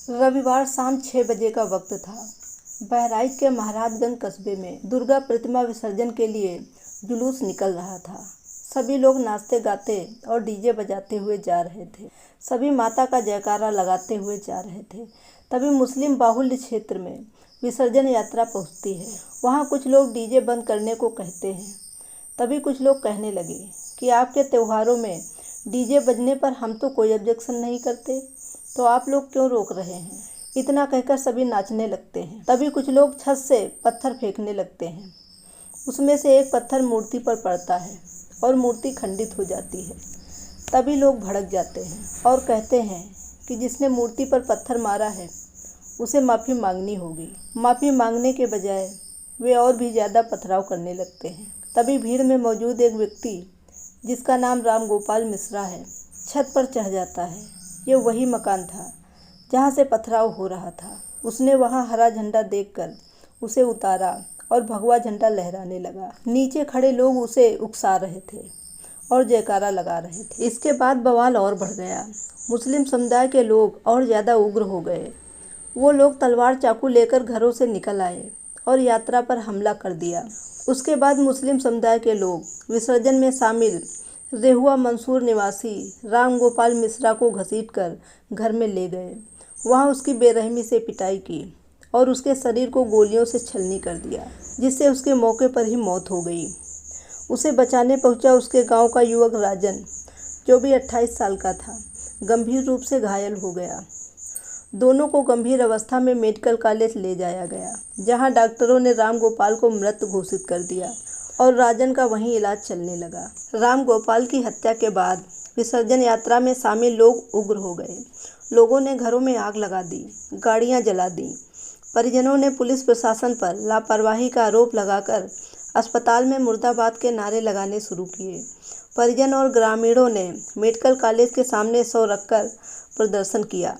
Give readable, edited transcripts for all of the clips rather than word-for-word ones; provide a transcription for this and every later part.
रविवार शाम 6 बजे का वक्त था। बहराइच के महाराजगंज कस्बे में दुर्गा प्रतिमा विसर्जन के लिए जुलूस निकल रहा था। सभी लोग नाचते गाते और डीजे बजाते हुए जा रहे थे। सभी माता का जयकारा लगाते हुए जा रहे थे। तभी मुस्लिम बाहुल्य क्षेत्र में विसर्जन यात्रा पहुंचती है। वहां कुछ लोग डीजे बंद करने को कहते हैं। तभी कुछ लोग कहने लगे कि आपके त्योहारों में डीजे बजने पर हम तो कोई ऑब्जेक्शन नहीं करते, तो आप लोग क्यों रोक रहे हैं। इतना कहकर सभी नाचने लगते हैं। तभी कुछ लोग छत से पत्थर फेंकने लगते हैं। उसमें से एक पत्थर मूर्ति पर पड़ता है और मूर्ति खंडित हो जाती है। तभी लोग भड़क जाते हैं और कहते हैं कि जिसने मूर्ति पर पत्थर मारा है उसे माफ़ी मांगनी होगी। माफ़ी मांगने के बजाय वे और भी ज़्यादा पथराव करने लगते हैं। तभी भीड़ में मौजूद एक व्यक्ति, जिसका नाम राम गोपाल मिश्रा है, छत पर चढ़ जाता है। ये वही मकान था जहाँ से पथराव हो रहा था। उसने वहाँ हरा झंडा देखकर उसे उतारा और भगवा झंडा लहराने लगा। नीचे खड़े लोग उसे उकसा रहे थे और जयकारा लगा रहे थे। इसके बाद बवाल और बढ़ गया। मुस्लिम समुदाय के लोग और ज़्यादा उग्र हो गए। वो लोग तलवार चाकू लेकर घरों से निकल आए और यात्रा पर हमला कर दिया। उसके बाद मुस्लिम समुदाय के लोग विसर्जन में शामिल रेहुआ मंसूर निवासी राम गोपाल मिश्रा को घसीटकर घर में ले गए। वहां उसकी बेरहमी से पिटाई की और उसके शरीर को गोलियों से छलनी कर दिया, जिससे उसके मौके पर ही मौत हो गई। उसे बचाने पहुंचा उसके गांव का युवक राजन, जो भी 28 साल का था, गंभीर रूप से घायल हो गया। दोनों को गंभीर अवस्था में मेडिकल कॉलेज ले जाया गया, जहां डॉक्टरों ने राम गोपाल को मृत घोषित कर दिया और राजन का वहीं इलाज चलने लगा। राम गोपाल की हत्या के बाद विसर्जन यात्रा में शामिल लोग उग्र हो गए। लोगों ने घरों में आग लगा दी, गाड़ियां जला दी। परिजनों ने पुलिस प्रशासन पर लापरवाही का आरोप लगाकर अस्पताल में मुर्दाबाद के नारे लगाने शुरू किए। परिजन और ग्रामीणों ने मेडिकल कॉलेज के सामने शव रखकर प्रदर्शन किया,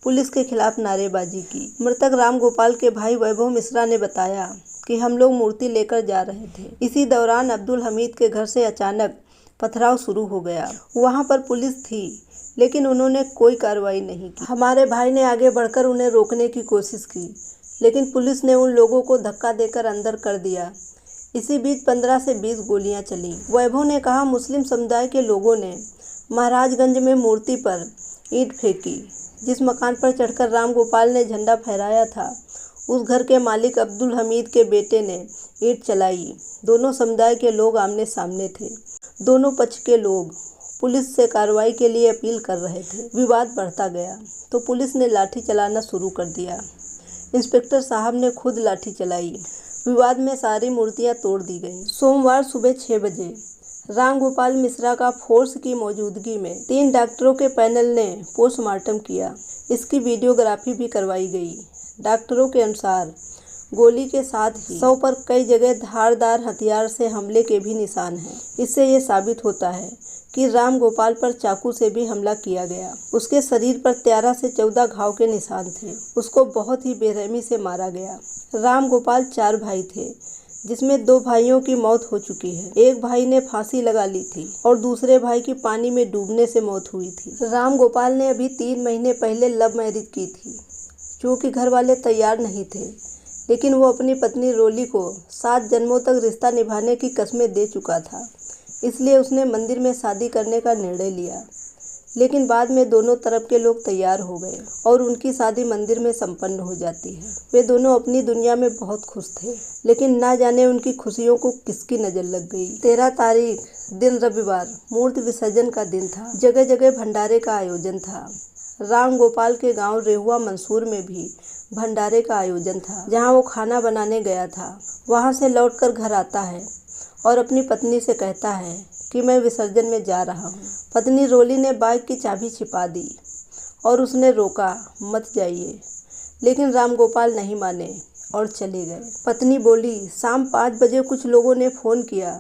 पुलिस के खिलाफ नारेबाजी की। मृतक राम गोपाल के भाई वैभव मिश्रा ने बताया कि हम लोग मूर्ति लेकर जा रहे थे। इसी दौरान अब्दुल हमीद के घर से अचानक पथराव शुरू हो गया। वहां पर पुलिस थी, लेकिन उन्होंने कोई कार्रवाई नहीं की। हमारे भाई ने आगे बढ़कर उन्हें रोकने की कोशिश की, लेकिन पुलिस ने उन लोगों को धक्का देकर अंदर कर दिया। इसी बीच 15 से 20 गोलियां चली। वैभव ने कहा, मुस्लिम समुदाय के लोगों ने महाराजगंज में मूर्ति पर ईंट फेंकी। जिस मकान पर चढ़कर राम गोपाल ने झंडा फहराया था, उस घर के मालिक अब्दुल हमीद के बेटे ने ईंट चलाई। दोनों समुदाय के लोग आमने सामने थे। दोनों पक्ष के लोग पुलिस से कार्रवाई के लिए अपील कर रहे थे। विवाद बढ़ता गया तो पुलिस ने लाठी चलाना शुरू कर दिया। इंस्पेक्टर साहब ने खुद लाठी चलाई। विवाद में सारी मूर्तियां तोड़ दी गईं। सोमवार सुबह 6 बजे राम गोपाल मिश्रा का फोर्स की मौजूदगी में 3 डॉक्टरों के पैनल ने पोस्टमार्टम किया। इसकी वीडियोग्राफी भी करवाई गई। डॉक्टरों के अनुसार गोली के साथ ही शव पर कई जगह धारदार हथियार से हमले के भी निशान हैं। इससे ये साबित होता है कि राम गोपाल पर चाकू से भी हमला किया गया। उसके शरीर पर 13 से 14 घाव के निशान थे। उसको बहुत ही बेरहमी से मारा गया। राम गोपाल 4 भाई थे, जिसमें 2 भाइयों की मौत हो चुकी है। एक भाई ने फांसी लगा ली थी और दूसरे भाई की पानी में डूबने से मौत हुई थी। राम गोपाल ने अभी 3 महीने पहले लव मैरिज की थी, क्योंकि घर वाले तैयार नहीं थे, लेकिन वो अपनी पत्नी रोली को 7 जन्मों तक रिश्ता निभाने की कस्में दे चुका था। इसलिए उसने मंदिर में शादी करने का निर्णय लिया, लेकिन बाद में दोनों तरफ के लोग तैयार हो गए और उनकी शादी मंदिर में संपन्न हो जाती है। वे दोनों अपनी दुनिया में बहुत खुश थे, लेकिन ना जाने उनकी खुशियों को किसकी नज़र लग गई। 13 तारीख दिन रविवार मूर्ति विसर्जन का दिन था। जगह जगह भंडारे का आयोजन था। राम गोपाल के गांव रेहुआ मंसूर में भी भंडारे का आयोजन था, जहां वो खाना बनाने गया था। वहां से लौटकर घर आता है और अपनी पत्नी से कहता है कि मैं विसर्जन में जा रहा हूँ। पत्नी रोली ने बाइक की चाबी छिपा दी और उसने रोका, मत जाइए, लेकिन राम गोपाल नहीं माने और चले गए। पत्नी बोली, शाम 5 बजे कुछ लोगों ने फ़ोन किया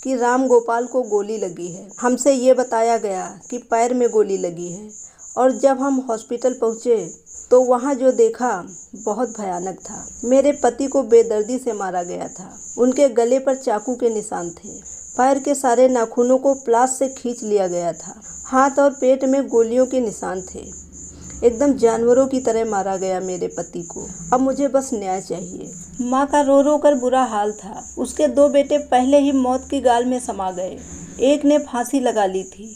कि राम गोपाल को गोली लगी है। हमसे ये बताया गया कि पैर में गोली लगी है, और जब हम हॉस्पिटल पहुँचे तो वहाँ जो देखा बहुत भयानक था। मेरे पति को बेदर्दी से मारा गया था। उनके गले पर चाकू के निशान थे। पैर के सारे नाखूनों को प्लास से खींच लिया गया था। हाथ और पेट में गोलियों के निशान थे। एकदम जानवरों की तरह मारा गया मेरे पति को। अब मुझे बस न्याय चाहिए। माँ का रो रो कर बुरा हाल था। उसके 2 बेटे पहले ही मौत की गाल में समा गए। एक ने फांसी लगा ली थी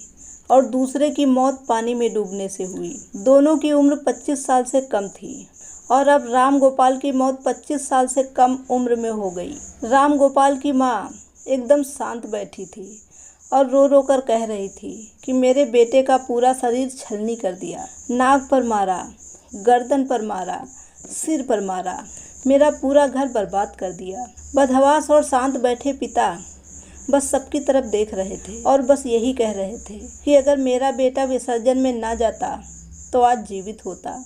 और दूसरे की मौत पानी में डूबने से हुई। दोनों की उम्र 25 साल से कम थी और अब राम गोपाल की मौत 25 साल से कम उम्र में हो गई। राम गोपाल की माँ एकदम शांत बैठी थी और रो रो कर कह रही थी कि मेरे बेटे का पूरा शरीर छलनी कर दिया, नाक पर मारा, गर्दन पर मारा, सिर पर मारा, मेरा पूरा घर बर्बाद कर दिया। बदहवास और शांत बैठे पिता बस सबकी तरफ देख रहे थे और बस यही कह रहे थे कि अगर मेरा बेटा विसर्जन में ना जाता तो आज जीवित होता,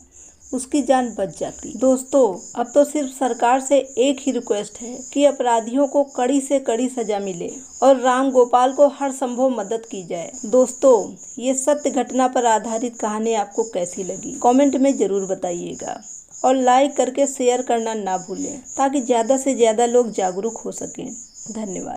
उसकी जान बच जाती। दोस्तों, अब तो सिर्फ सरकार से एक ही रिक्वेस्ट है कि अपराधियों को कड़ी से कड़ी सजा मिले और राम गोपाल को हर संभव मदद की जाए। दोस्तों, ये सत्य घटना पर आधारित कहानी आपको कैसी लगी कमेंट में जरूर बताइएगा और लाइक करके शेयर करना ना भूलें ताकि ज़्यादा से ज़्यादा लोग जागरूक हो सकें। धन्यवाद।